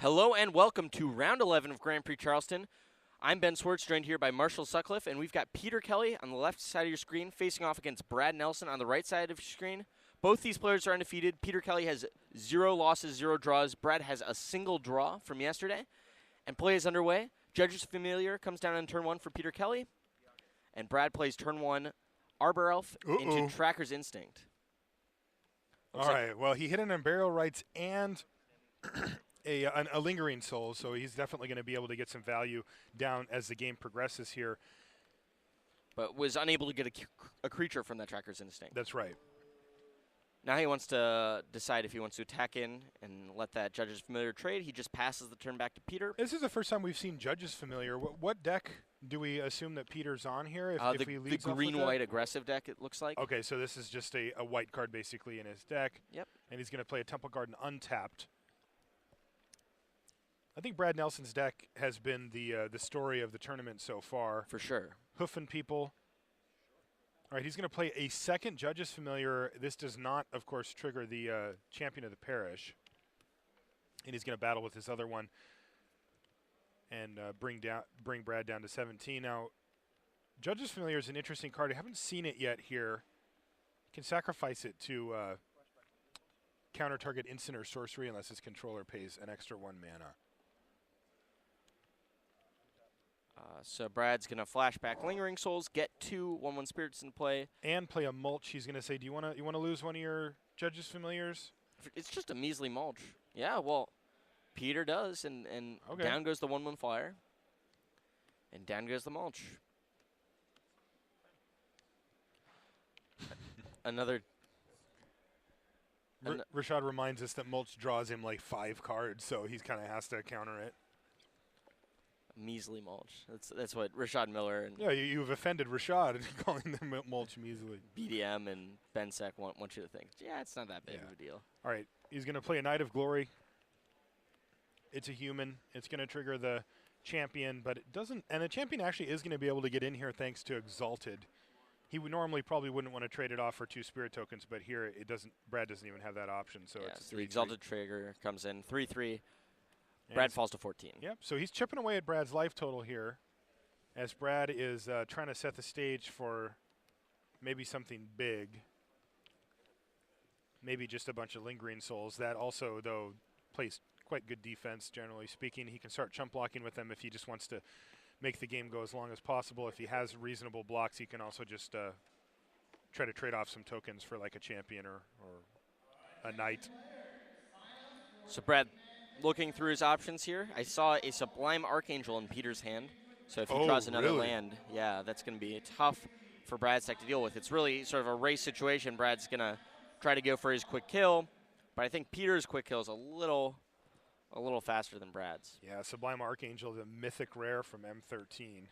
Hello and welcome to Round 11 of Grand Prix Charleston. I'm Ben Swartz, joined here by Marshall Sutcliffe, and we've got Peter Kelly on the left side of your screen facing off against Brad Nelson on the right side of your screen. Both these players are undefeated. Peter Kelly has 0 losses, 0 draws. Brad has a single draw from yesterday. And play is underway. Judge's Familiar comes down on turn 1 for Peter Kelly. And Brad plays turn 1 Arbor Elf into Tracker's Instinct. All right, well, he hit an Unburial Rites and a Lingering Soul, so he's definitely going to be able to get some value down as the game progresses here. But was unable to get a creature from that Tracker's Instinct. That's right. Now he wants to decide if he wants to attack in and let that Judge's Familiar trade. He just passes the turn back to Peter. This is the first time we've seen Judge's Familiar. What deck do we assume that Peter's on here? If he leads the green-white aggressive deck, it looks like. Okay, so this is just a white card basically in his deck. Yep. And he's going to play a Temple Garden untapped. I think Brad Nelson's deck has been the story of the tournament so far. For sure. Hoofing people. All right, he's going to play a second Judge's Familiar. This does not, of course, trigger the Champion of the Parish. And he's going to battle with this other one and bring Brad down to 17. Now, Judge's Familiar is an interesting card. I haven't seen it yet here. You can sacrifice it to counter target instant or sorcery unless his controller pays an extra 1 mana. So Brad's going to flashback Lingering Souls, get 2 1/1 Spirits in play. And play a mulch. He's going to say, do you want to lose one of your Judge's Familiars? It's just a measly mulch. Yeah, well, Peter does, and okay. Down goes the 1/1 flyer. And down goes the mulch. Another... Rashad reminds us that mulch draws him like 5 cards, so he kind of has to counter it. Measly mulch. That's what Rashad Miller and you've offended Rashad calling them mulch measly. BDM and Ben Sec want you to think, yeah, it's not that big of a deal. All right, he's going to play a Knight of Glory. It's a human. It's going to trigger the champion, but it doesn't. And the champion actually is going to be able to get in here thanks to Exalted. He would normally probably wouldn't want to trade it off for 2 spirit tokens, but here it doesn't. Brad doesn't even have that option, so it's the Exalted trigger comes in 3/3. Brad falls to 14. Yep, so he's chipping away at Brad's life total here as Brad is trying to set the stage for maybe something big. Maybe just a bunch of Lingering Souls. That also, though, plays quite good defense, generally speaking. He can start chump blocking with them if he just wants to make the game go as long as possible. If he has reasonable blocks, he can also just try to trade off some tokens for like a champion or a knight. So Brad, looking through his options here, I saw a Sublime Archangel in Peter's hand. So if he draws another land, yeah, that's going to be tough for Brad's deck to deal with. It's really sort of a race situation. Brad's going to try to go for his quick kill, but I think Peter's quick kill is a little faster than Brad's. Yeah, Sublime Archangel, the mythic rare from M13.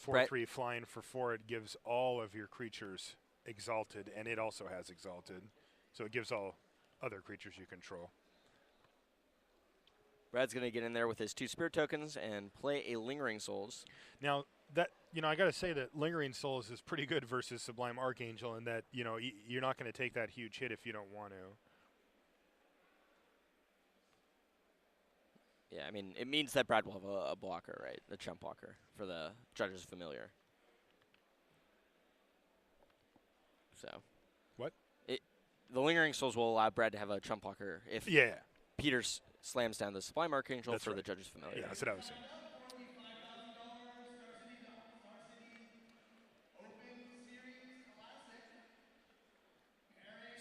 4/3 flying for 4. It gives all of your creatures Exalted, and it also has Exalted. So it gives all other creatures you control. Brad's going to get in there with his 2 spirit tokens and play a Lingering Souls. Now, that I got to say that Lingering Souls is pretty good versus Sublime Archangel in that, you're not going to take that huge hit if you don't want to. Yeah, I mean, it means that Brad will have a blocker, right? A chump blocker for the Judge's Familiar. So. What? The Lingering Souls will allow Brad to have a chump blocker if Peter slams down the Sublime Archangel for the Judge's Familiar. Yeah, that's what I was saying.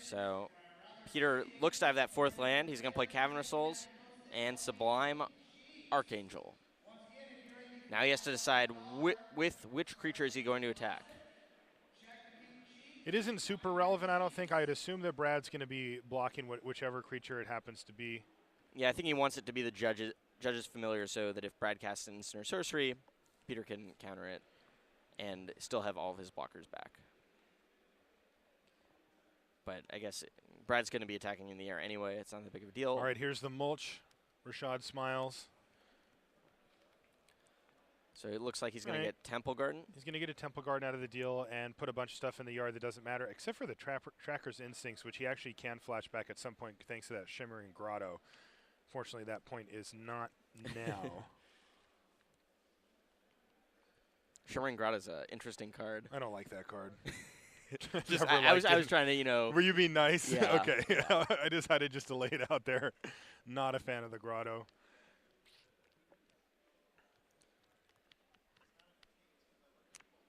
So Peter looks to have that 4th land. He's going to play Cavernous Souls and Sublime Archangel. Now he has to decide with which creature is he going to attack. It isn't super relevant, I don't think. I'd assume that Brad's going to be blocking whichever creature it happens to be. Yeah, I think he wants it to be the Judge's Familiar so that if Brad casts an instant or sorcery, Peter can counter it and still have all of his blockers back. But I guess Brad's going to be attacking in the air anyway. It's not that big of a deal. All right, here's the mulch. Rashad smiles. So it looks like he's going to get Temple Garden. He's going to get a Temple Garden out of the deal and put a bunch of stuff in the yard that doesn't matter, except for the Tracker's Instincts, which he actually can flash back at some point thanks to that Shimmering Grotto. Fortunately, that point is not now. Shuhei Nakamura is an interesting card. I don't like that card. Just I was trying to, Were you being nice? Yeah. Okay. Yeah. I decided just to lay it out there. Not a fan of the grotto.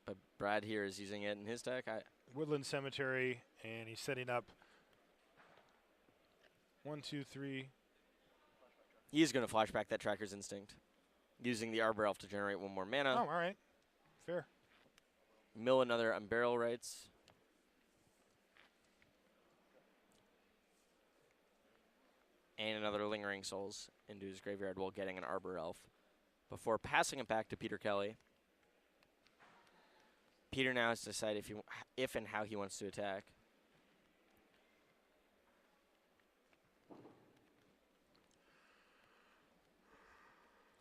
But Brad here is using it in his deck. Woodland Cemetery, and he's setting up 1, 2, 3. He is going to flashback that Tracker's Instinct, using the Arbor Elf to generate 1 more mana. Oh, all right. Fair. Mill another Unburial Rites. And another Lingering Souls into his graveyard while getting an Arbor Elf before passing it back to Peter Kelly. Peter now has to decide if and how he wants to attack.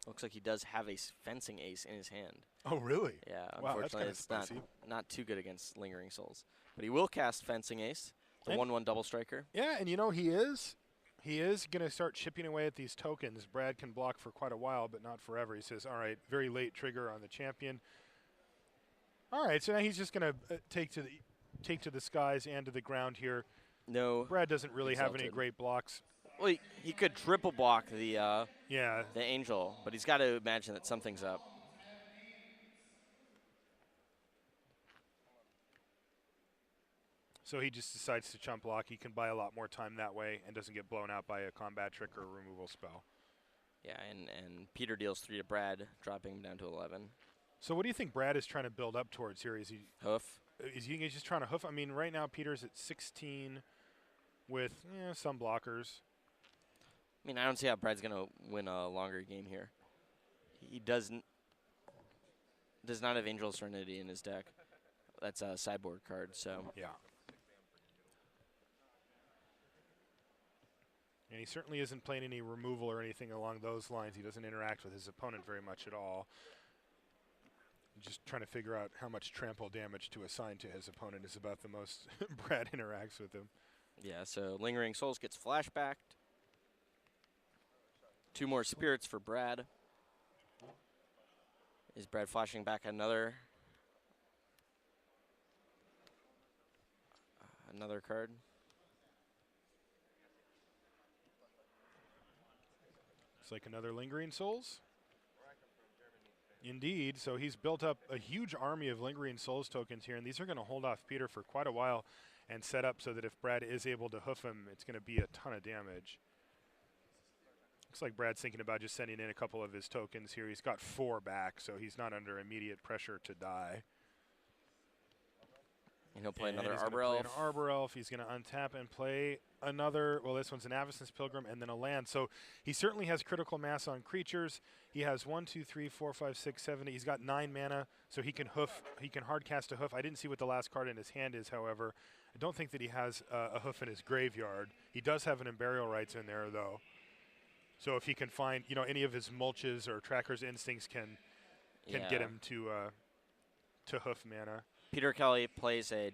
Looks like he does have a fencing ace in his hand. Oh, really? Yeah, Wow, that's unfortunately, kinda it's spicy. not too good against Lingering Souls. But he will cast Fencing Ace, the And 1/1 double striker. Yeah, and you know, he is going to start chipping away at these tokens. Brad can block for quite a while, but not forever. He says, all right, very late trigger on the champion. All right, so now he's just going to take to the skies and to the ground here. No. Brad doesn't really have any Exalted. great blocks. Well, he could triple block the Yeah. Angel, but he's got to imagine that something's up. So he just decides to chump block. He can buy a lot more time that way and doesn't get blown out by a combat trick or a removal spell. Yeah, and Peter deals 3 to Brad, dropping him down to 11. So what do you think Brad is trying to build up towards here? Is he just trying to hoof? I mean, right now Peter's at 16 with some blockers. I mean, I don't see how Brad's going to win a longer game here. He does not have Angel Serenity in his deck. That's a sideboard card, so. Yeah. And he certainly isn't playing any removal or anything along those lines. He doesn't interact with his opponent very much at all. Just trying to figure out how much trample damage to assign to his opponent is about the most Brad interacts with him. Yeah, so Lingering Souls gets flashbacked. 2 more spirits for Brad. Is Brad flashing back another card? It's like another Lingering Souls. Indeed, so he's built up a huge army of Lingering Souls tokens here, and these are going to hold off Peter for quite a while and set up so that if Brad is able to hoof him, it's going to be a ton of damage. Looks like Brad's thinking about just sending in a couple of his tokens here. He's got 4 back, so he's not under immediate pressure to die. And he'll play another he's Arbor gonna play Elf. an Arbor Elf. He's going to untap and play another. Well, this one's an Avacyn's Pilgrim and then a land. So he certainly has critical mass on creatures. He has 1, 2, 3, 4, 5, 6, 7. He's got 9 mana, so he can hoof. He can hard cast a hoof. I didn't see what the last card in his hand is, however. I don't think that he has a hoof in his graveyard. He does have an Unburial Rites in there, though. So if he can find, any of his mulches or Tracker's Instincts can get him to hoof mana. Peter Kelly plays a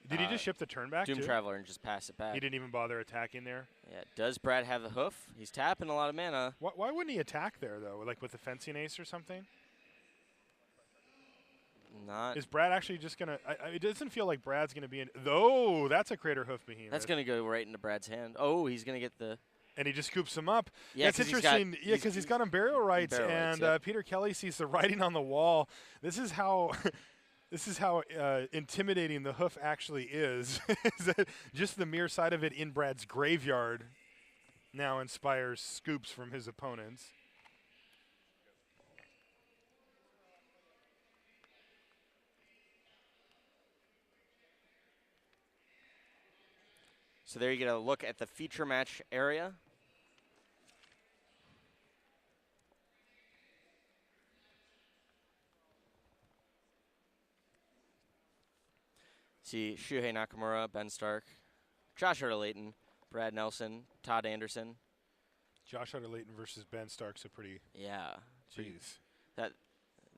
Did he just ship the turn back Doom too? Traveler and just pass it back. He didn't even bother attacking there? Yeah, does Brad have a hoof? He's tapping a lot of mana. Why wouldn't he attack there, though? Like with the Fencing Ace or something? Not. Is Brad actually just going to... it doesn't feel like Brad's going to be in... Though, that's a Crater Hoof Behemoth. That's going to go right into Brad's hand. Oh, he's going to get the... And he just scoops him up. Yeah, that's interesting. Because he's got Unburial Rites, and yep. Peter Kelly sees the writing on the wall. This is how... This is how intimidating the hoof actually is. Is that just the mere sight of it in Brad's graveyard now inspires scoops from his opponents. So there you get a look at the feature match area. See Shuhei Nakamura, Ben Stark, Josh Layton, Brad Nelson, Todd Anderson. Josh Layton versus Ben Stark's a pretty... Yeah. Jeez. That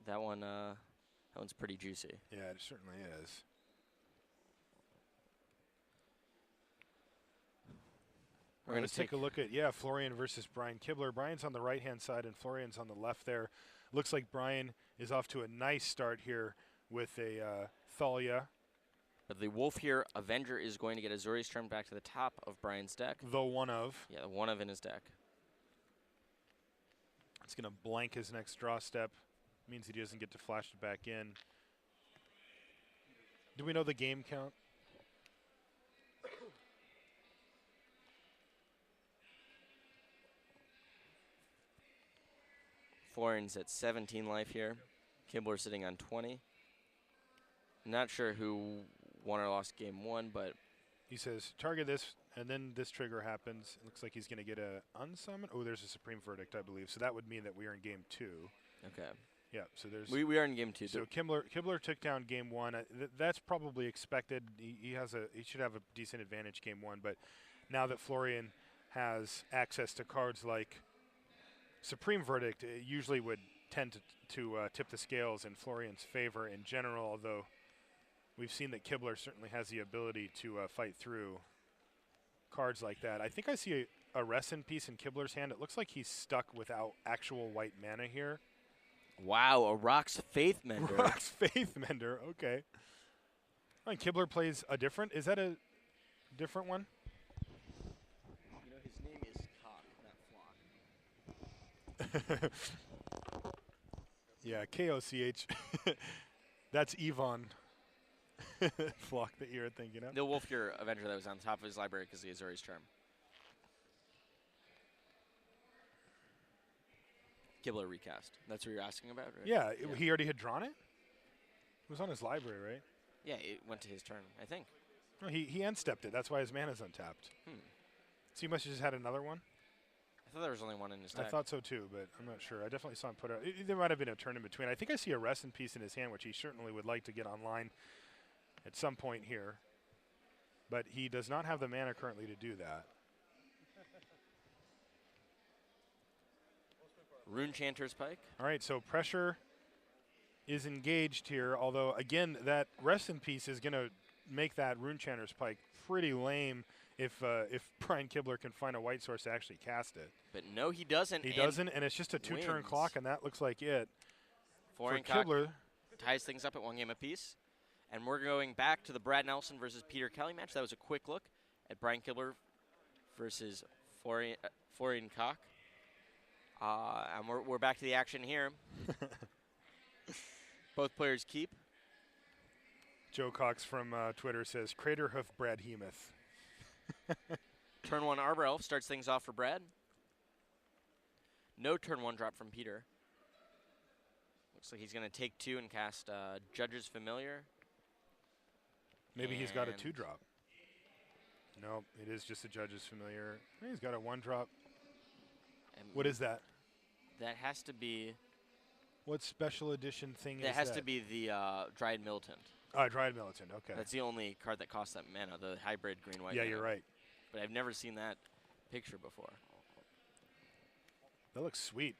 one's pretty juicy. Yeah, it certainly is. We're going Let's to take a look at, Florian versus Brian Kibler. Brian's on the right-hand side, and Florian's on the left there. Looks like Brian is off to a nice start here with a Thalia. But the Wolf here, Avenger, is going to get Azorius turned back to the top of Brian's deck. The one of. Yeah, the one of in his deck. It's going to blank his next draw step. Means he doesn't get to flash it back in. Do we know the game count? Florian's at 17 life here. Kibler sitting on 20. Not sure who won or lost game one, but he says target this, and then this trigger happens. It looks like he's going to get a unsummon. Oh, there's a supreme verdict, I believe. So that would mean that we are in game two. okay. Yeah. So there's. We are in game two. So Kibler took down game one. That's probably expected. He should have a decent advantage game one. But now that Florian has access to cards like Supreme Verdict, it usually would tend to tip the scales in Florian's favor in general, although we've seen that Kibler certainly has the ability to fight through cards like that. I think I see a Resin piece in Kibler's hand. It looks like he's stuck without actual white mana here. Wow, a Rock's Faith Mender. Rock's Faith Mender, okay. And Kibler plays a different, is that a different one? You know, his name is Koch, not Flock. Yeah, Koch. That's Yvonne. Flock that you're thinking of. The Wolf here, Avenger, that was on top of his library because of the Azorius charm. Kibler recast. That's what you're asking about, right? Yeah, he already had drawn it? It was on his library, right? Yeah, it went to his turn, I think. No, he end-stepped it. That's why his mana's untapped. So he must have just had another one? I thought there was only one in his deck. I thought so too, but I'm not sure. I definitely saw him put out. There might have been a turn in between. I think I see a Resin piece in his hand, which he certainly would like to get online at some point here. But he does not have the mana currently to do that. Rune Chanter's Pike. All right, so pressure is engaged here, although, again, that Resin piece is going to make that Rune Chanter's Pike pretty lame if Brian Kibler can find a white source to actually cast it. But no, he doesn't. He doesn't, and it's just a two-turn clock, and that looks like it. Florian for Kibler. Ties things up at one game apiece. And we're going back to the Brad Nelson versus Peter Kelly match. That was a quick look at Brian Kibler versus Florian Koch. And we're back to the action here. Both players keep. Joe Cox from Twitter says, Craterhoof Brad Hemoth. Turn one Arbor Elf starts things off for Brad. No turn one drop from Peter. Looks like he's going to take two and cast Judge's Familiar. Maybe he's got a 2-drop. No, it is just a Judge's Familiar. He's got a 1-drop. What is that? That has to be... What special edition thing is that? That has to be the Dryad Militant. Dryad Militant, okay. That's the only card that costs that mana, the hybrid green-white Yeah, mana. you're right. But I've never seen that picture before. That looks sweet.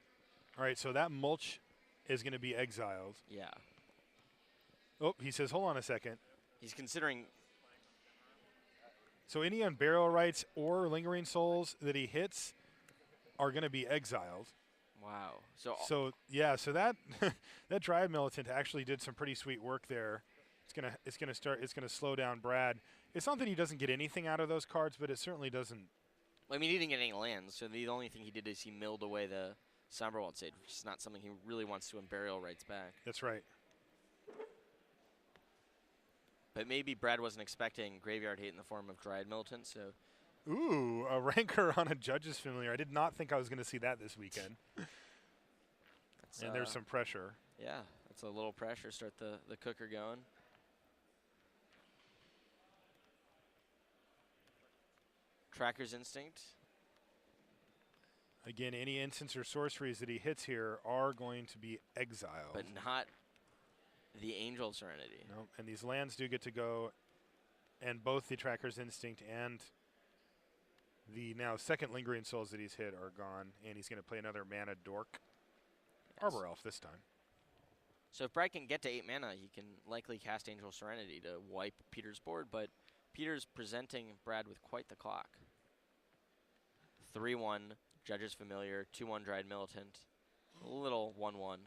All right, so that Mulch is going to be exiled. Yeah. Oh, he says, hold on a second. He's considering... So any Unburial Rights or Lingering Souls that he hits are going to be exiled. Wow. So that that Dryad Militant actually did some pretty sweet work there. It's gonna slow down Brad. It's not that he doesn't get anything out of those cards, but it certainly doesn't. I mean, he didn't get any lands, so the only thing he did is he milled away the Somberwald Sage, which is not something he really wants to Unburial Rights back. That's right. But maybe Brad wasn't expecting Graveyard Hate in the form of Dryad Militant, so... Ooh, a Rancor on a Judge's Familiar. I did not think I was going to see that this weekend. And there's some pressure. Yeah, that's a little pressure. Start the cooker going. Tracker's Instinct. Again, any instants or sorceries that he hits here are going to be exiled. But not the Angel Serenity. No, and these lands do get to go, and both the Tracker's Instinct and the now second Lingering Souls that he's hit are gone, and he's going to play another mana Dork. Yes. Arbor Elf this time. So if Brad can get to 8 mana, he can likely cast Angel Serenity to wipe Peter's board, but Peter's presenting Brad with quite the clock. 3-1, Judges Familiar, 2-1 Dried Militant, a little 1-1.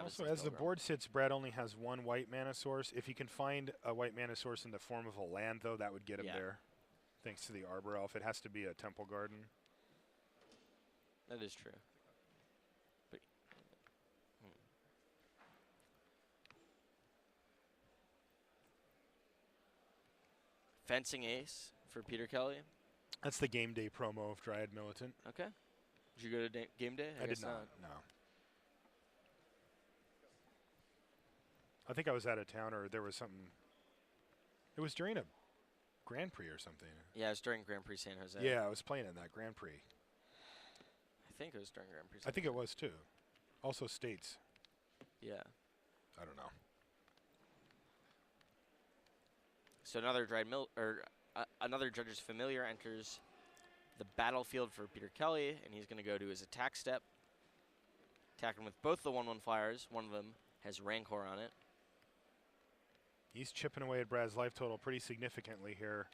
Also, as the board sits, Brad only has one white mana source. If he can find a white mana source in the form of a land, though, that would get him there, thanks to the Arbor Elf. It has to be a Temple Garden. That is true. But, Fencing Ace for Peter Kelly. That's the game day promo of Dryad Militant. Okay. Did you go to game day? I did not. No. I think I was out of town, or there was something. It was during a Grand Prix or something. Yeah, it was during Grand Prix San Jose. Yeah, I was playing in that Grand Prix. I think it was during Grand Prix. I think it was too. Also States. Yeah. I don't know. So another Judge's Familiar enters the battlefield for Peter Kelly, and he's going to go to his attack step, attacking with both the 1/1 flyers. One of them has Rancor on it. He's chipping away at Brad's life total pretty significantly here.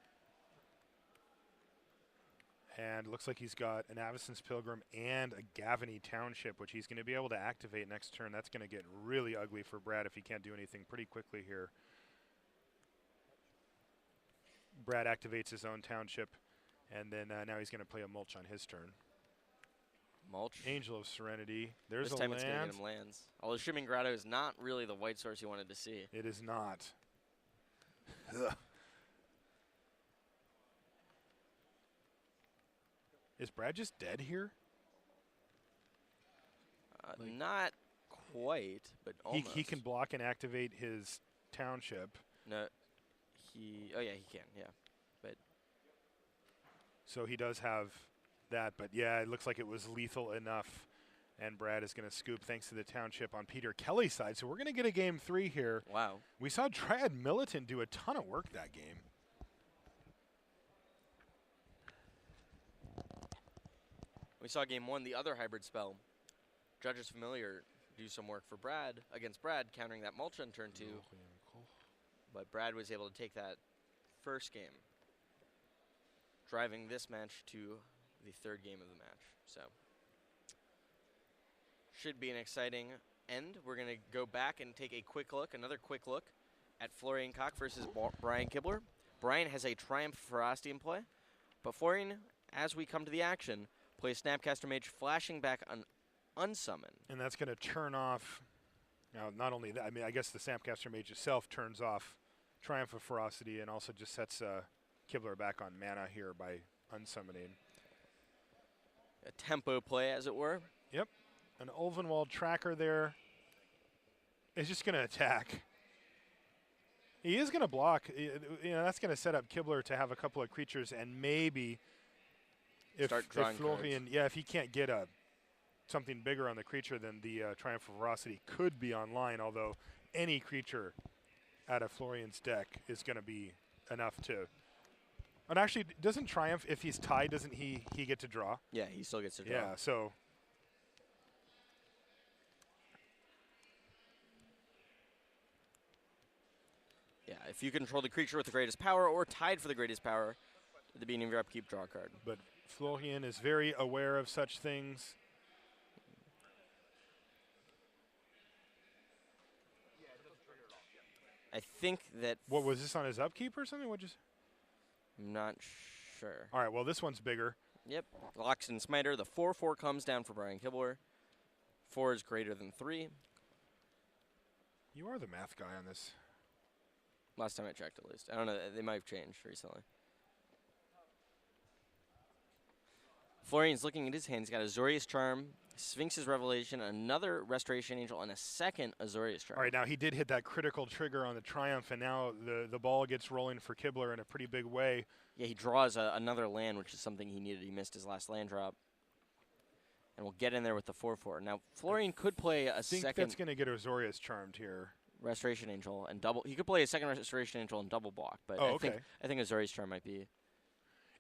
And looks like he's got an Avacyn's Pilgrim and a Gavany Township, which he's going to be able to activate next turn. That's going to get really ugly for Brad if he can't do anything pretty quickly here. Brad activates his own Township, and then now he's going to play a Mulch on his turn. Mulch. Angel of Serenity. There's this a time land. It's going to get him lands. Although Shimming Grotto is not really the white source you wanted to see. It is not. Is Brad just dead here? Not quite, but almost. He can block and activate his Township. No, oh yeah, he can, yeah. But so he does have that, but yeah, it looks like it was lethal enough, and Brad is going to scoop thanks to the Township on Peter Kelly's side. So we're going to get a game 3 here. Wow. We saw Dryad Militant do a ton of work that game. We saw game 1, the other hybrid spell, Judge's Familiar, do some work for Brad, against Brad, countering that Mulch on turn 2. But Brad was able to take that first game, driving this match to the third game of the match. So, should be an exciting end. We're going to go back and take a quick look, another quick look, at Florian Koch versus Brian Kibler. Brian has a Triumph Ferocity in play, but Florian, as we come to the action, plays Snapcaster Mage, flashing back on Unsummon. And that's going to turn off, now not only that, I mean, I guess the Snapcaster Mage itself turns off Triumph of Ferocity and also just sets Kibler back on mana here by unsummoning. A tempo play, as it were. Yep. An Ulvenwald tracker there is just going to attack. He is going to block. You know, that's going to set up Kibler to have a couple of creatures, and maybe if Florian, if he can't get something bigger on the creature, then the Triumph of Ferocity could be online, although any creature out of Florian's deck is going to be enough to. And actually, doesn't Triumph, if he's tied, doesn't he get to draw? Yeah, he still gets to draw. Yeah, so. Yeah, if you control the creature with the greatest power or tied for the greatest power, at the beginning of your upkeep, draw a card. But Florian is very aware of such things. I think that. What was this on his upkeep or something? I'm not sure. All right, well, this one's bigger. Yep. Loxodon Smiter. The 4/4 comes down for Brian Kibler. 4 is greater than 3. You are the math guy on this. Last time I checked, at least. I don't know. They might have changed recently. Florian's looking at his hand. He's got Azorius Charm, Sphinx's Revelation, another Restoration Angel, and a second Azorius Charm. All right, now he did hit that critical trigger on the Triumph, and now the ball gets rolling for Kibler in a pretty big way. Yeah, he draws another land, which is something he needed. He missed his last land drop. And we'll get in there with the 4/4. Now, Florian could play a second. I think that's going to get Azorius Charmed here. Restoration Angel and double. He could play a second Restoration Angel and double block, but I think Azorius Charm might be.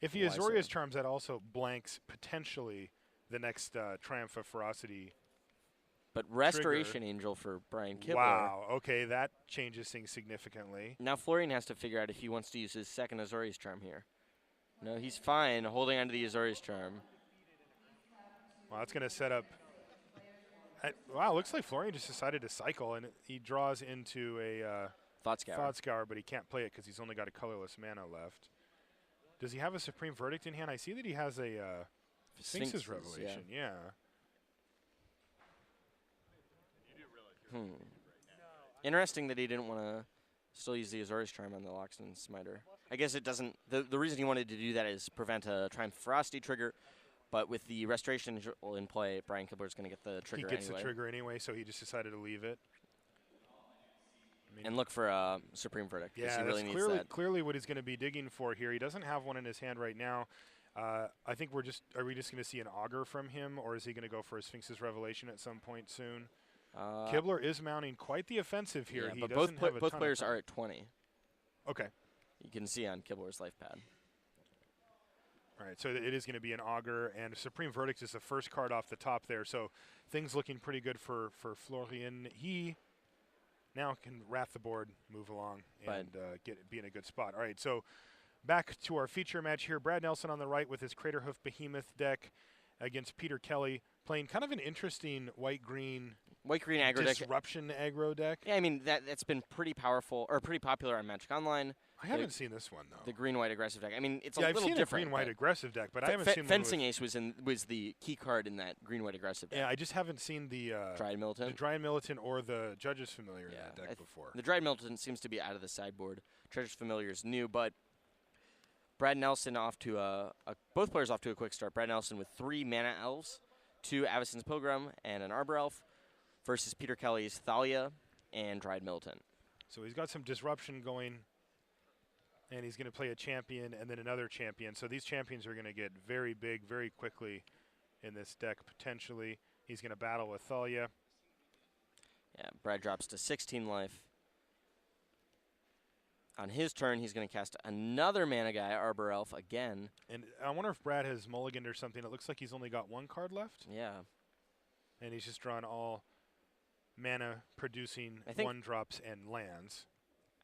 If he Azorius Charms, that also blanks potentially the next Triumph of Ferocity. But Restoration Angel for Brian Kibler. Wow, okay, that changes things significantly. Now Florian has to figure out if he wants to use his second Azorius Charm here. No, he's fine holding on to the Azorius Charm. Well, that's going to set up. Wow, looks like Florian just decided to cycle, and he draws into a Thought Scour. but he can't play it because he's only got a colorless mana left. Does he have a Supreme Verdict in hand? I see that he has a Sphinx's Revelation. Yeah. Interesting that he didn't want to still use the Azorius Charm on the Loxodon Smiter. I guess it doesn't. The reason he wanted to do that is prevent a Triumph Ferocity trigger. But with the Restoration in play, Brian Kibler is going to get the trigger anyway. He gets the trigger anyway, so he just decided to leave it. And look for a Supreme Verdict. Yeah, he really that's needs that. clearly what he's going to be digging for here. He doesn't have one in his hand right now. I think are we just going to see an Augur from him, or is he going to go for a Sphinx's Revelation at some point soon? Kibler is mounting quite the offensive here. Yeah, but both players are at 20. Okay. You can see on Kibler's life pad. All right, so it is going to be an Augur, and Supreme Verdict is the first card off the top there. So things looking pretty good for Florian. He now can wrap the board, move along, and be in a good spot. All right, so back to our feature match here. Brad Nelson on the right with his Craterhoof Behemoth deck against Peter Kelly, playing kind of an interesting white-green aggro disruption aggro deck. Yeah, I mean, that's been pretty powerful, or pretty popular on Magic Online. I haven't seen this one, though. The green-white aggressive deck. I mean, it's a I've little seen different. A green-white aggressive deck, but I haven't seen Fencing Ace was the key card in that green-white aggressive deck. Yeah, I just haven't seen the Dryad Militant. The Dryad Militant or the Judge's Familiar in that deck before. The Dryad Militant seems to be out of the sideboard. Treasure's Familiar is new, but Brad Nelson both players off to a quick start. Brad Nelson with 3 Mana Elves, 2 Avacyn's Pilgrim, and an Arbor Elf, versus Peter Kelly's Thalia and Dryad Militant. So he's got some disruption going, and he's going to play a champion and then another champion. So these champions are going to get very big very quickly in this deck, potentially. He's going to battle with Thalia. Yeah, Brad drops to 16 life. On his turn, he's going to cast another mana guy, Arbor Elf, again. And I wonder if Brad has mulliganed or something. It looks like he's only got 1 card left. Yeah. And he's just drawn all mana producing 1-drops and lands.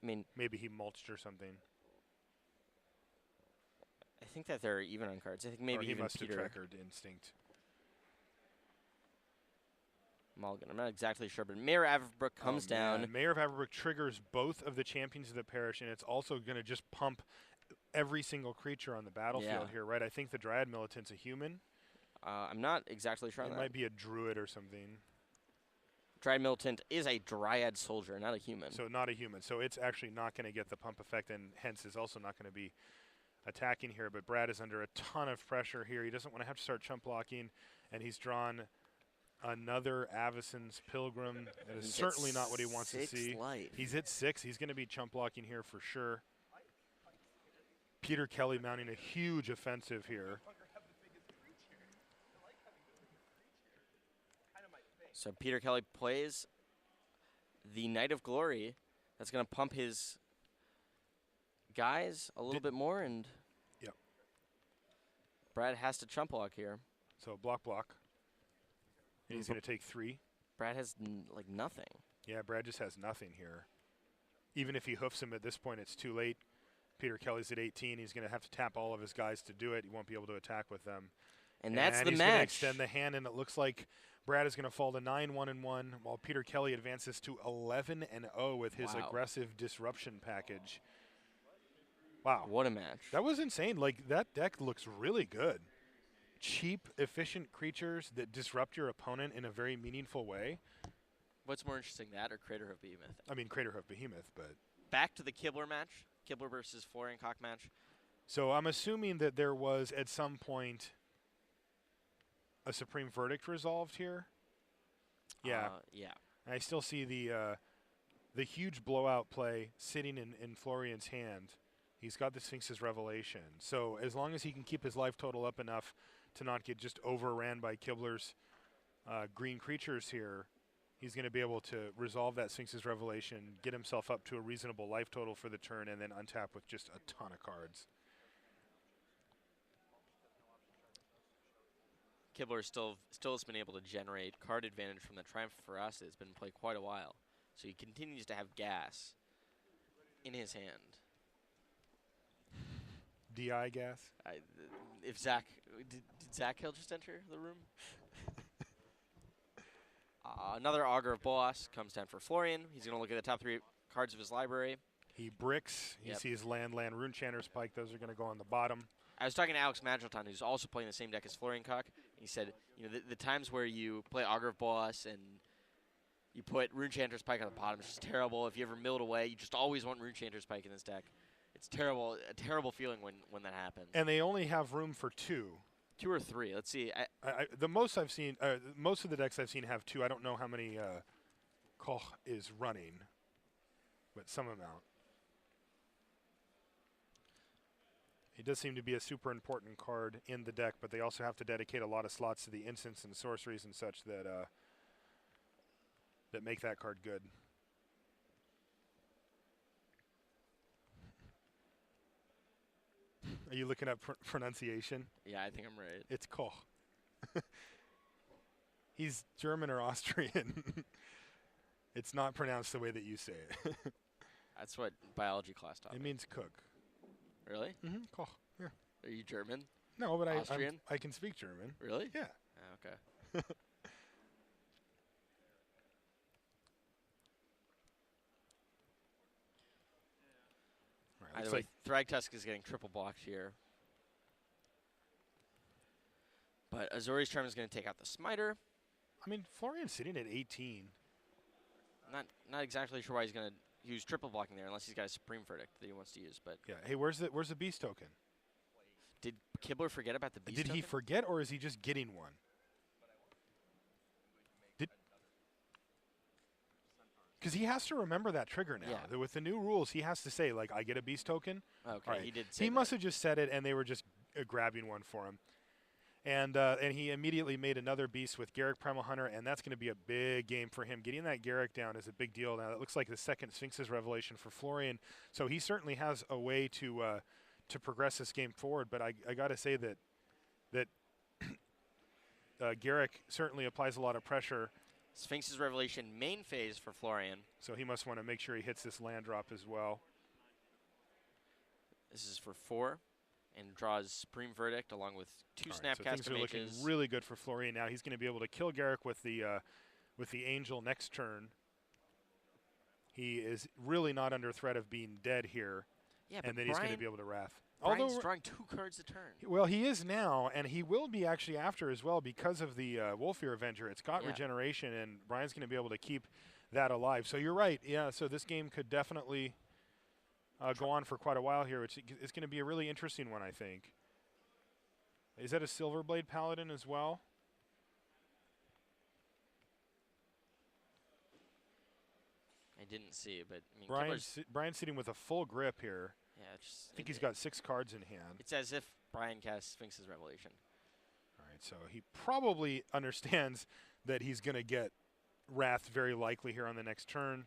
I mean, maybe he mulched or something. I think that they're even on cards. I think maybe he even must Peter. have trackered Instinct. Mulligan. I'm not exactly sure, but Mayor Averbrook comes down. Mayor of Averbrook triggers both of the champions of the parish, and it's also going to just pump every single creature on the battlefield here, right? I think the Dryad Militant's a human. I'm not exactly sure on that. It might be a druid or something. Dryad Militant is a Dryad soldier, not a human. So not a human. So it's actually not going to get the pump effect, and hence is also not going to be attacking here. But Brad is under a ton of pressure here. He doesn't want to have to start chump blocking, and he's drawn another Avacyn's Pilgrim. That is certainly not what he wants to see. Life. He's at 6. He's going to be chump blocking here for sure. Peter Kelly mounting a huge offensive here. So Peter Kelly plays the Knight of Glory. That's going to pump his guys a little bit more, and Brad has to chump block here. So block. And he's going to take 3. Brad has nothing. Yeah, Brad just has nothing here. Even if he hoofs him at this point, it's too late. Peter Kelly's at 18. He's going to have to tap all of his guys to do it. He won't be able to attack with them. And that's the match. He's going to extend the hand, and it looks like Brad is going to fall to 9-1-1, while Peter Kelly advances to 11-0 with his aggressive disruption package. Wow. What a match. That was insane. Like, that deck looks really good. Cheap, efficient creatures that disrupt your opponent in a very meaningful way. What's more interesting, that or Craterhoof Behemoth? I mean, Craterhoof Behemoth, but... Back to the Kibler match. Kibler versus Florian Koch match. So I'm assuming that there was, at some point, a Supreme Verdict resolved here. Yeah. Yeah. And I still see the huge blowout play sitting in Florian's hand. He's got the Sphinx's Revelation. So as long as he can keep his life total up enough to not get just overran by Kibler's green creatures here, he's going to be able to resolve that Sphinx's Revelation, get himself up to a reasonable life total for the turn, and then untap with just a ton of cards. Kibler still has been able to generate card advantage from the Triumph for us. It's been in play quite a while. So he continues to have gas in his hand. DI gas? If Zach, did Zach Hill just enter the room? Another Augur of Bolas comes down for Florian. He's going to look at the top 3 cards of his library. He bricks. He sees land, Rune Chanter's Pike. Those are going to go on the bottom. I was talking to Alex Magilton, who's also playing the same deck as Florian Koch. He said, the times where you play Augur of Bolas and you put Rune Chanter's Pike on the bottom, it's just terrible. If you ever mill it away, you just always want Rune Chanter's Pike in this deck. It's terrible, a terrible feeling when that happens. And they only have room for 2. 2 or 3. Let's see. The most I've seen, most of the decks I've seen have 2. I don't know how many Koch is running, but some amount. He does seem to be a super important card in the deck, but they also have to dedicate a lot of slots to the instants and sorceries and such that that make that card good. Are you looking up pronunciation? Yeah, I think I'm right. It's Koch. He's German or Austrian. It's not pronounced the way that you say it. That's what biology class taught me. It means cook. Really? Mm-hmm. Koch. Yeah. Are you German? No, but Austrian? I can speak German. Really? Yeah. Oh, okay. Right, Either way, Thragtusk is getting triple blocked here. But Azori's Charm is going to take out the Smiter. I mean, Florian's sitting at 18. Not exactly sure why he's going to use triple blocking there, unless he's got a Supreme Verdict that he wants to use. But yeah. Hey, where's the Beast token? Did Kibler forget about the Beast Did token? he forget, or is he just getting one? Because he has to remember that trigger now. Yeah. With the new rules, he has to say, like, I get a Beast token. Okay, right. he did say He that. must have just said it, and they were just grabbing one for him. And he immediately made another Beast with Garrick Primal Hunter, and that's going to be a big game for him. Getting that Garrick down is a big deal. Now, it looks like the second Sphinx's Revelation for Florian, so he certainly has a way to progress this game forward. But I got to say that Garrick certainly applies a lot of pressure. Sphinx's Revelation main phase for Florian. So he must want to make sure he hits this land drop as well. This is for 4. And draws Supreme Verdict along with 2 Snapcaster so things are looking Mages. really good for Florian now. He's going to be able to kill Garrick with the Angel next turn. He is really not under threat of being dead here. Yeah, and then he's going to be able to Wrath. Brian's drawing 2 cards a turn. Well, he is now, and he will be actually after as well because of the Wolfear Avenger. It's got regeneration, and Brian's going to be able to keep that alive. So you're right. Yeah, so this game could definitely go on for quite a while here, which is going to be a really interesting one, I think. Is that a Silverblade Paladin as well? I didn't see, but I mean, Brian's sitting with a full grip here. Yeah, I think he's got 6 cards in hand. It's as if Brian casts Sphinx's Revelation. All right, so he probably understands that he's going to get Wrath very likely here on the next turn,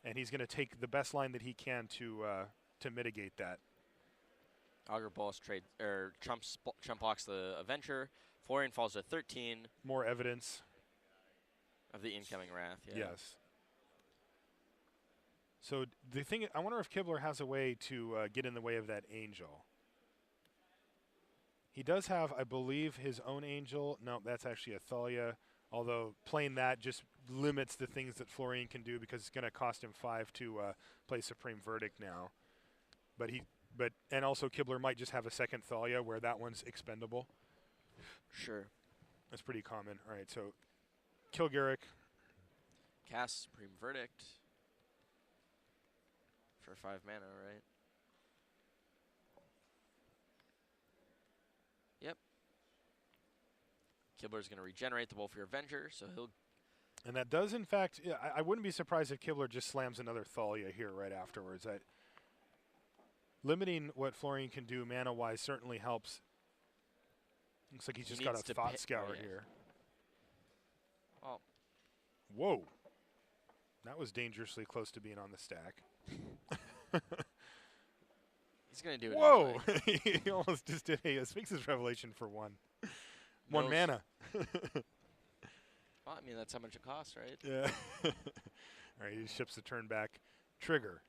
and he's going to take the best line that he can to mitigate that. Augur Bolas chump blocks the Avenger. Florian falls to 13. More evidence of the incoming Wrath. Yeah. Yes. So the thing, I wonder if Kibler has a way to get in the way of that Angel. He does have, I believe, his own Angel. No, that's actually a Thalia. Although playing that just limits the things that Florian can do because it's going to cost him 5 to play Supreme Verdict now. And also Kibler might just have a second Thalia where that one's expendable. Sure. That's pretty common. All right, so kill Garrick. Cast Supreme Verdict. For 5 mana, right? Yep. Kibler's going to regenerate the Wolfear Avenger, so he'll... And that does, in fact... Yeah, I wouldn't be surprised if Kibler just slams another Thalia here right afterwards. Limiting what Florian can do mana-wise certainly helps. Looks like he's just got a Thought Scour here. Oh. Whoa. That was dangerously close to being on the stack. He's going to do it. Whoa! Anyway. He almost just did a Sphinx's Revelation for 1. No 1 mana. Well, I mean, that's how much it costs, right? Yeah. All right, he ships the turn back. Trigger.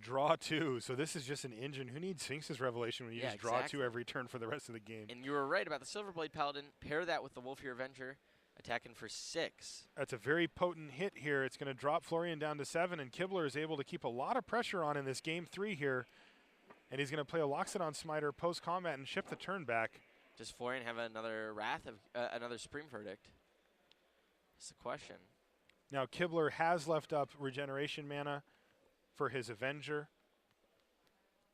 Draw 2. So this is just an engine. Who needs Sphinx's Revelation when you just draw 2 every turn for the rest of the game? And you were right about the Silverblade Paladin. Pair that with the Wolfear Avenger. attacking for 6. That's a very potent hit here. It's going to drop Florian down to 7, and Kibler is able to keep a lot of pressure on in this game 3 here. And he's going to play a Loxodon Smiter post-combat and ship the turn back. Does Florian have another Wrath of another Supreme Verdict? That's the question. Now Kibler has left up regeneration mana for his Avenger.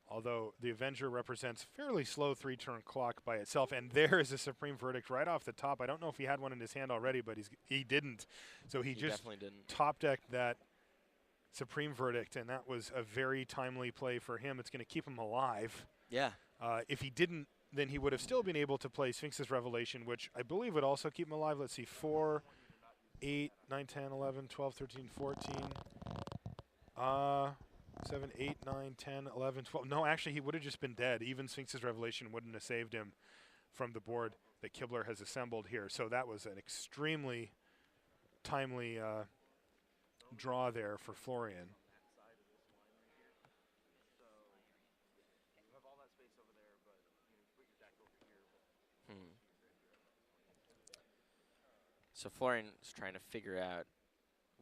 Although the Avenger represents fairly slow 3-turn clock by itself. And there is a Supreme Verdict right off the top. I don't know if he had one in his hand already, but he didn't. So he just definitely didn't. top decked that Supreme Verdict, and that was a very timely play for him. It's going to keep him alive. Yeah. If he didn't, then he would have still been able to play Sphinx's Revelation, which I believe would also keep him alive. Let's see, 4, 8, 9, 10, 11, 12, 13, 14. 7, 8, 9, 10, 11, 12. No, actually, he would have just been dead. Even Sphinx's Revelation wouldn't have saved him from the board that Kibler has assembled here. So that was an extremely timely draw there for Florian. So Florian's trying to figure out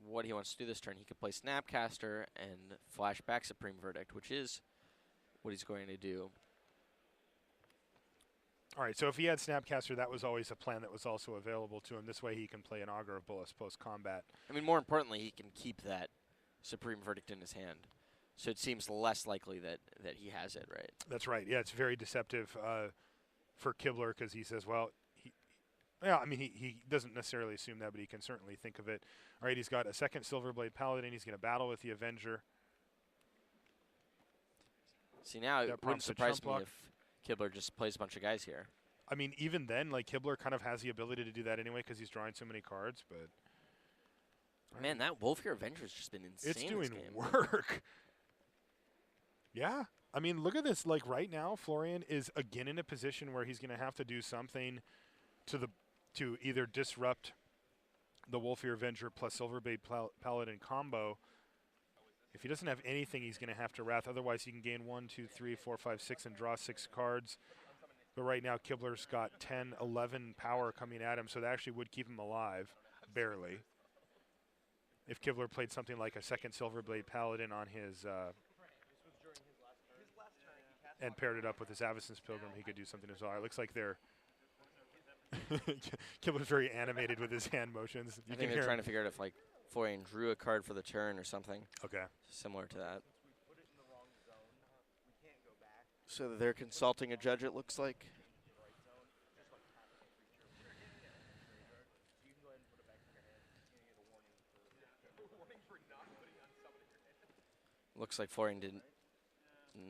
what he wants to do this turn. He could play Snapcaster and flash back Supreme Verdict, which is what he's going to do. All right, so if he had Snapcaster, that was always a plan that was also available to him. This way he can play an Augur of Bolas post-combat. I mean, more importantly, he can keep that Supreme Verdict in his hand. So it seems less likely that he has it, right? That's right. Yeah, it's very deceptive for Kibler because he says, well, he doesn't necessarily assume that, but he can certainly think of it. All right, he's got a second Silverblade Paladin. He's going to battle with the Avenger. See, now it wouldn't surprise me if Kibler just plays a bunch of guys here. I mean, even then, like, Kibler kind of has the ability to do that anyway because he's drawing so many cards, but... Man, that Wolfear Avenger has just been insane. It's doing this game. work. Yeah. I mean, look at this. Like, right now, Florian is again in a position where he's going to have to do something to either disrupt the Wolfear Avenger plus Silverblade Paladin combo. If he doesn't have anything, he's going to have to Wrath. Otherwise, he can gain 1, 2, 3, 4, 5, 6 and draw 6 cards. But right now, Kibler's got 10, 11 power coming at him, so that actually would keep him alive, barely. If Kibler played something like a second Silverblade Paladin on his and paired it up with his Avacyn's Pilgrim, he could do something as well. It looks like they're Kibler's very animated with his hand motions. I think they're trying to figure out if, like, Florian drew a card for the turn or something. Okay. Similar to that. So they're consulting a judge, it looks like. Looks like Florian did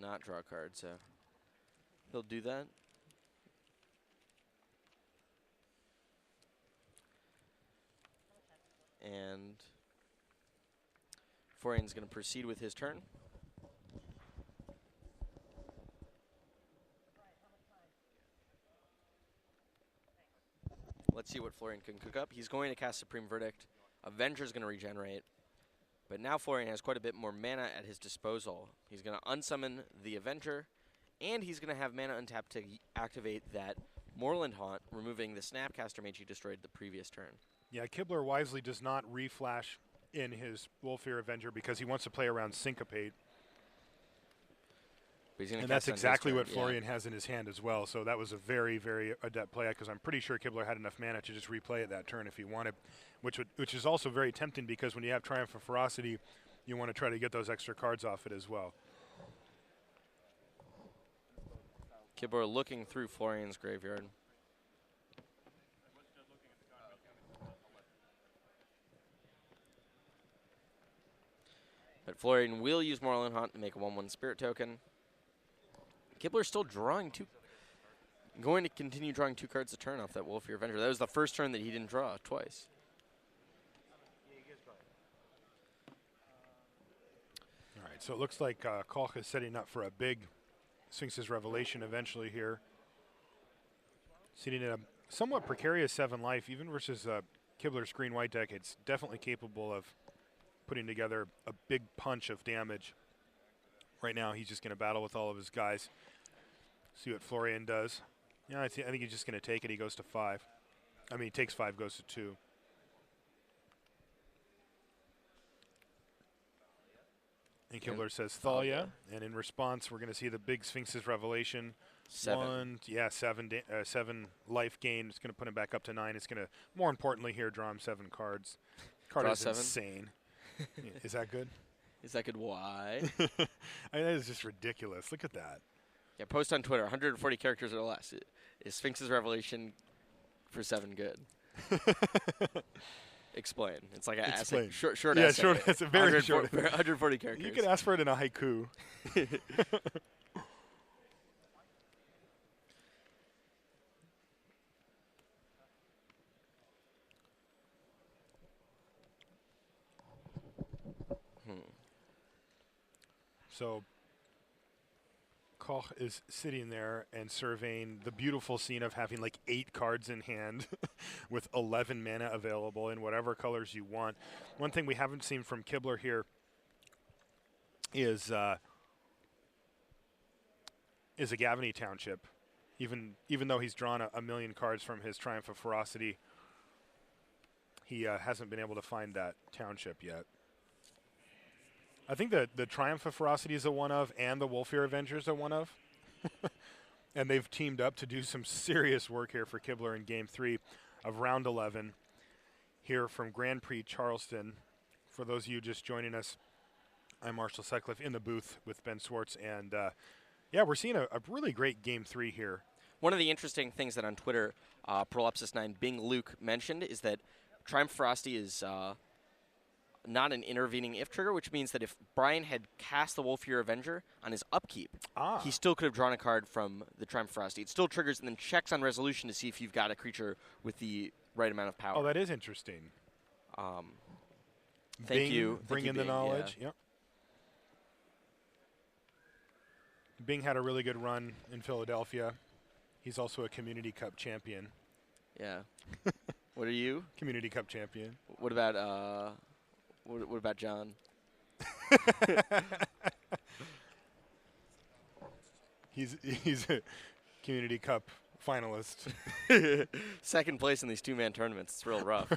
not draw a card, so he'll do that. And Florian's going to proceed with his turn. Let's see what Florian can cook up. He's going to cast Supreme Verdict. Avenger's going to regenerate. But now Florian has quite a bit more mana at his disposal. He's going to unsummon the Avenger, and he's going to have mana untapped to activate that Moorland Haunt, removing the Snapcaster mage he destroyed the previous turn. Yeah, Kibler wisely does not reflash in his Wolfear Avenger because he wants to play around Syncopate. And that's exactly what Florian has in his hand as well. So that was a very, very adept play because I'm pretty sure Kibler had enough mana to just replay it that turn if he wanted, which is also very tempting because when you have Triumph of Ferocity, you want to try to get those extra cards off it as well. Kibler looking through Florian's graveyard. But Florian will use Moorland Haunt to make a 1/1 Spirit token. Kibler's still drawing going to continue drawing 2 cards a turn off that Wolfear Avenger. That was the first turn that he didn't draw twice. All right, so it looks like Koch is setting up for a big Sphinx's Revelation eventually here. Sitting in a somewhat precarious 7 life, even versus Kibler's green-white deck, it's definitely capable of putting together a big punch of damage. Right now, he's just going to battle with all of his guys. See what Florian does. Yeah, I think he's just going to take it. He goes to 5. I mean, he takes 5, goes to 2. And Kibler says Thalia. And in response, we're going to see the big Sphinx's Revelation. 7. 7 life gain. It's going to put him back up to 9. It's going to, more importantly here, draw him 7 cards. Card Draw is 7? insane. Is that good? Is that good? Why? I mean, that is just ridiculous. Look at that. Yeah, post on Twitter, 140 characters or less. Is Sphinx's Revelation for 7 good? Explain. It's like an essay. Short yeah, essay. short. It's a very short. 140 characters. You could ask for it in a haiku. So Koch is sitting there and surveying the beautiful scene of having like 8 cards in hand with 11 mana available in whatever colors you want. One thing we haven't seen from Kibler here is a Gavany Township. Even though he's drawn a million cards from his Triumph of Ferocity, he hasn't been able to find that township yet. I think the Triumph of Ferocity is a one of, and the Wolfear Avenger is a one of. And they've teamed up to do some serious work here for Kibler in Game 3 of Round 11 here from Grand Prix Charleston. For those of you just joining us, I'm Marshall Sutcliffe in the booth with Ben Swartz. And, yeah, we're seeing a really great Game 3 here. One of the interesting things that on Twitter, Prolapsus9 Bing Luke mentioned is that Triumph of Ferocity is not an intervening if trigger, which means that if Brian had cast the Wolfear Avenger on his upkeep, he still could have drawn a card from the Triumph of Ferocity. It still triggers and then checks on resolution to see if you've got a creature with the right amount of power. Oh, that is interesting. Thank you. Bring in the knowledge. Yep. Bing had a really good run in Philadelphia. He's also a Community Cup champion. Yeah. What are you? Community Cup champion. What about what about John? He's a Community Cup finalist. Second place in these 2-man tournaments. It's real rough.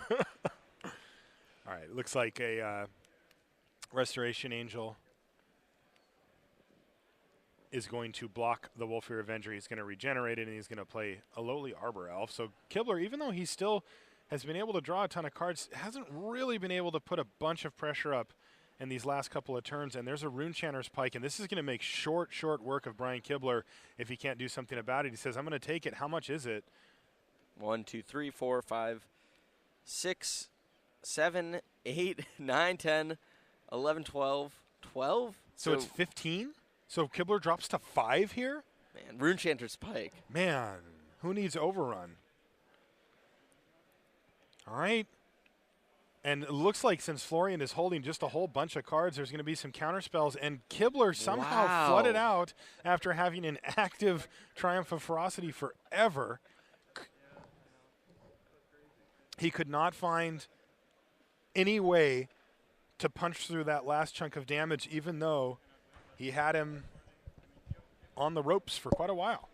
All right, looks like a Restoration Angel is going to block the Wolfear Avenger. He's going to regenerate it, and he's going to play a lowly Arbor Elf. So Kibler, even though he still has been able to draw a ton of cards, hasn't really been able to put a bunch of pressure up in these last couple of turns. And there's a Runechanter's Pike, and this is going to make short work of Brian Kibler if he can't do something about it. He says, I'm going to take it. How much is it? 1, 2, 3, 4, 5, 6, 7, 8, 9, 10, 11, 12, 12? So it's 15? So Kibler drops to 5 here? Man, Runechanter's Pike. Man, who needs Overrun? All right. And it looks like since Florian is holding just a whole bunch of cards, there's going to be some counter spells. And Kibler somehow flooded out after having an active Triumph of Ferocity forever. He could not find any way to punch through that last chunk of damage, even though he had him on the ropes for quite a while.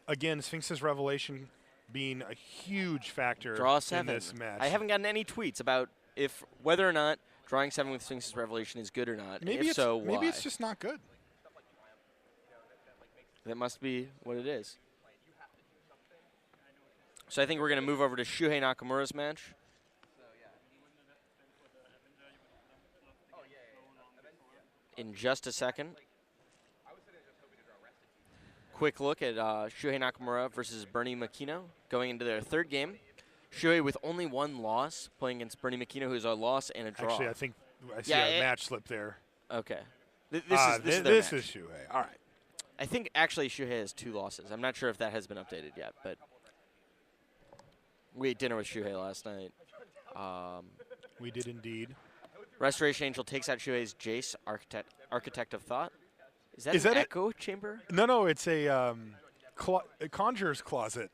Again, Sphinx's Revelation being a huge factor in this match. I haven't gotten any tweets about whether or not drawing 7 with Sphinx's Revelation is good or not. Maybe if so, maybe why? it's just not good. That must be what it is. So I think we're going to move over to Shuhei Nakamura's match. In just a second. Quick look at Shuhei Nakamura versus Bernie Makino going into their 3rd game. Shuhei with only 1 loss, playing against Bernie Makino, who's a loss and a draw. Actually, I think I see a match slip there. Okay. This is Shuhei. All right. I think actually Shuhei has 2 losses. I'm not sure if that has been updated yet, but we ate dinner with Shuhei last night. We did indeed. Restoration Angel takes out Shuhei's Jace, Architect of Thought. Is that an echo chamber? No, it's a conjurer's closet.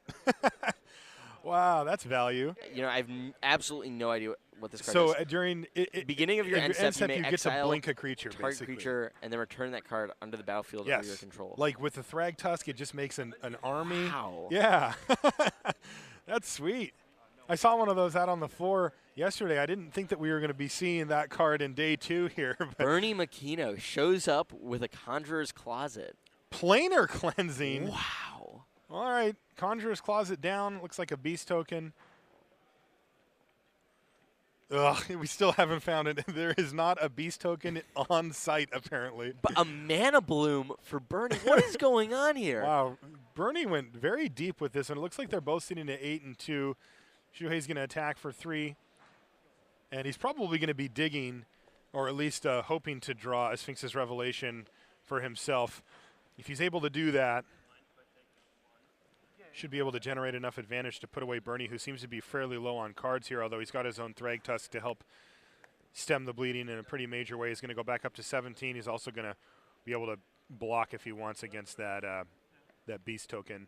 Wow, that's value. You know, I have absolutely no idea what this card is. So during beginning of your end step, you may get to exile blink a creature, target basically. creature, and then return that card under the battlefield under your control. Like with the Thrag Tusk, it just makes an army. Wow. Yeah. That's sweet. I saw one of those out on the floor yesterday. I didn't think that we were going to be seeing that card in day 2 here. Bernie McKenna shows up with a Conjurer's Closet. Planar cleansing. Wow. All right, Conjurer's Closet down. Looks like a beast token. Ugh, we still haven't found it. There is not a beast token on site, apparently. But a Mana Bloom for Bernie. What is going on here? Wow, Bernie went very deep with this, and it looks like they're both sitting at 8 and 2. Shuhei's going to attack for 3, and he's probably going to be digging, or at least hoping to draw a Sphinx's Revelation for himself. If he's able to do that, should be able to generate enough advantage to put away Bernie, who seems to be fairly low on cards here, although he's got his own Thragtusk to help stem the bleeding in a pretty major way. He's going to go back up to 17. He's also going to be able to block if he wants against that that beast token.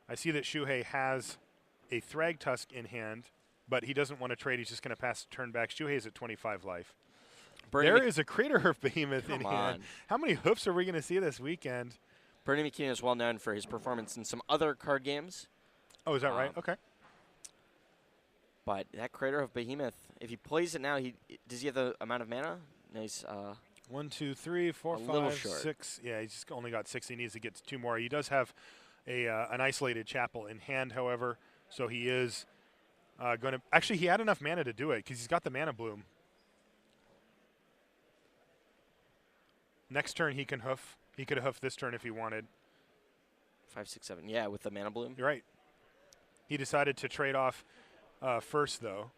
I see that Shuhei has a Thragtusk in hand, but he doesn't want to trade. He's just going to pass the turn back. Shuhei is at 25 life. There is a Crater Hoof Behemoth in hand. How many hoofs are we going to see this weekend? Bernie McKenna is well known for his performance in some other card games. Oh, is that right? Okay. But that Crater of Behemoth, if he plays it now, does he have the amount of mana? Nice. 1, 2, 3, 4, 5, 6. Yeah, he's just only got 6. He needs to get 2 more. He does have an isolated chapel in hand, however, so he is going to. Actually, he had enough mana to do it because he's got the Mana Bloom. Next turn, he can hoof. He could have hoofed this turn if he wanted. 5, 6, 7. Yeah, with the Mana Bloom. You're right. He decided to trade off first, though.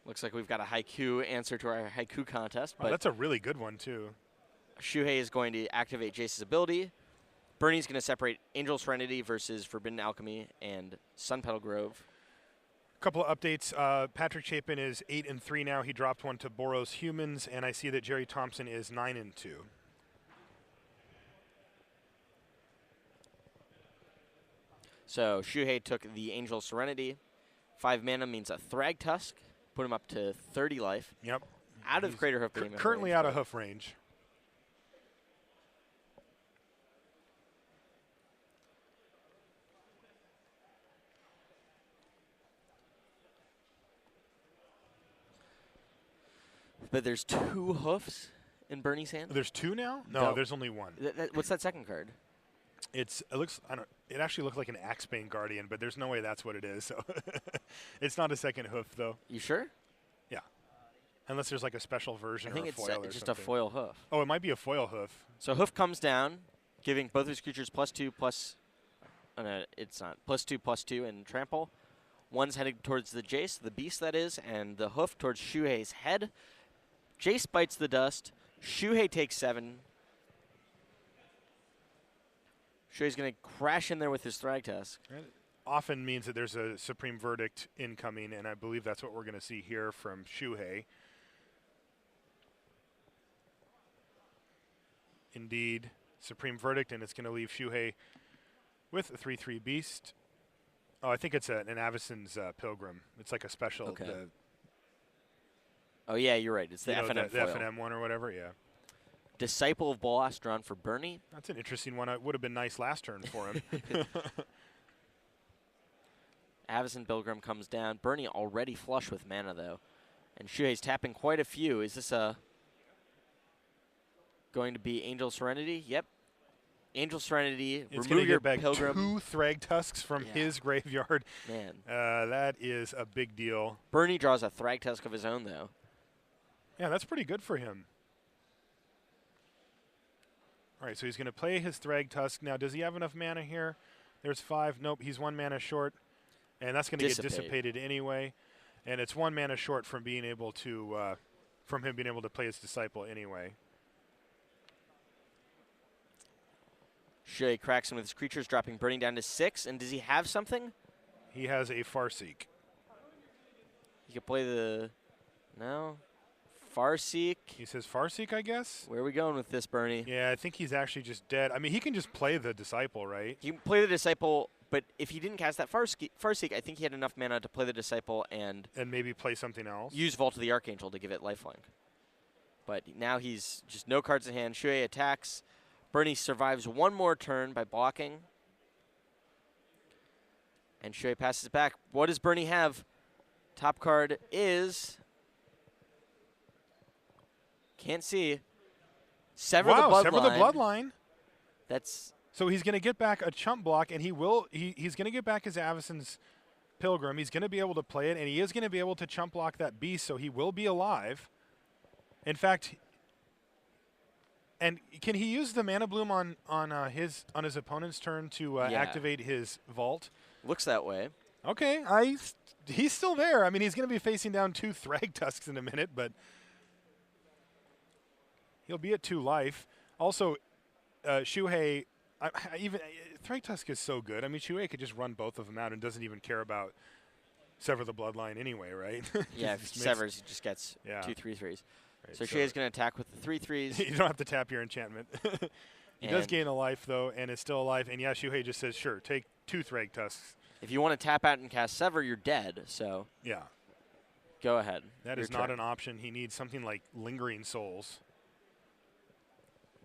Looks like we've got a haiku answer to our haiku contest. But that's a really good one, too. Shuhei is going to activate Jace's ability. Bernie's going to separate Angel Serenity versus Forbidden Alchemy and Sun Petal Grove. A couple of updates. Patrick Chapin is 8 and 3 now. He dropped one to Boros Humans, and I see that Jerry Thompson is 9 and 2. So Shuhei took the Angel Serenity. 5 mana means a Thragtusk. Put him up to 30 life. Yep. Out of Crater Hoof Behemoth. Currently out of hoof range. But there's 2 hoofs in Bernie's hand? There's 2 now? No, there's only 1. What's that second card? It actually looks like an Axebane Guardian, but there's no way that's what it is. So it's not a second hoof, though. You sure? Yeah. Unless there's like a special version or a foil or something. I think it's just a foil hoof. Oh, it might be a foil hoof. So hoof comes down, giving both his creatures +2 plus. No, it's not +2/+2 and trample. One's headed towards the Jace, the beast that is, and the hoof towards Shuhei's head. Jace bites the dust. Shuhei takes 7. Shuhei's going to crash in there with his Thragtusk. It often means that there's a Supreme Verdict incoming, and I believe that's what we're going to see here from Shuhei. Indeed, Supreme Verdict, and it's going to leave Shuhei with a 3/3 beast. Oh, I think it's an Avacyn's Pilgrim. It's like a special. Okay. Oh, yeah, you're right. It's the FNM the FNM one or whatever, yeah. Disciple of Bolas drawn for Bernie. That's an interesting one. It would have been nice last turn for him. Avacyn Pilgrim comes down. Bernie already flush with mana, though. And Shuhei's tapping quite a few. Is this going to be Angel Serenity? Yep. Angel Serenity. It's remove your back Pilgrim. 2 Thragtusks from his graveyard. Man. That is a big deal. Bernie draws a Thragtusk of his own, though. Yeah, that's pretty good for him. All right, so he's going to play his Thragtusk. Now, does he have enough mana here? There's 5. Nope, he's 1 mana short. And that's going to get dissipated anyway. And it's 1 mana short from being able to, from him being able to play his Disciple anyway. Shuhei cracks him with his creatures, dropping Bernie down to 6. And does he have something? He has a Farseek. He could play the... No. Farseek. He says Farseek, I guess? Where are we going with this, Bernie? Yeah, I think he's actually just dead. I mean, he can just play the Disciple, right? He can play the Disciple, but if he didn't cast that Farseek, I think he had enough mana to play the Disciple and maybe play something else. Use Vault of the Archangel to give it lifelink. But now he's just no cards in hand. Shuhei attacks. Bernie survives 1 more turn by blocking. And Shuhei passes it back. What does Bernie have? Top card is... Can't see. Sever the bloodline. Sever the bloodline. That's... So he's going to get back a chump block, and he's going to get back his Avison's Pilgrim. He's going to be able to play it, and he is going to be able to chump block that beast, so he will be alive. In fact, and can he use the Mana Bloom on his opponent's turn to activate his vault? Looks that way. Okay, he's still there. I mean, he's going to be facing down 2 Thragtusks in a minute, but he'll be at 2 life. Also, Shuhei, even Thragtusk is so good. I mean, Shuhei could just run both of them out and doesn't even care about Sever the Bloodline anyway, right? Yeah, if he severs, he just gets 2 3/3s. Right, so Shuhei's going to attack with the 3/3s. You don't have to tap your enchantment. He does gain a life, though, and is still alive. And, yeah, Shuhei just says, sure, take 2 Thragtusks. If you want to tap out and cast Sever, you're dead. So yeah, go ahead. That is not an option. He needs something like Lingering Souls.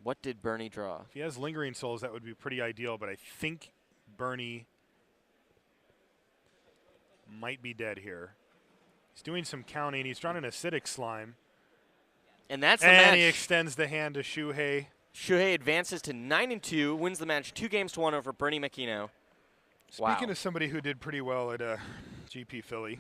What did Bernie draw? If he has Lingering Souls, that would be pretty ideal, but I think Bernie might be dead here. He's doing some counting. He's drawn an Acidic Slime. And that's the match. And he extends the hand to Shuhei. Shuhei advances to 9-2, wins the match 2-1 over Bernie McKeno. Speaking of somebody who did pretty well at GP Philly.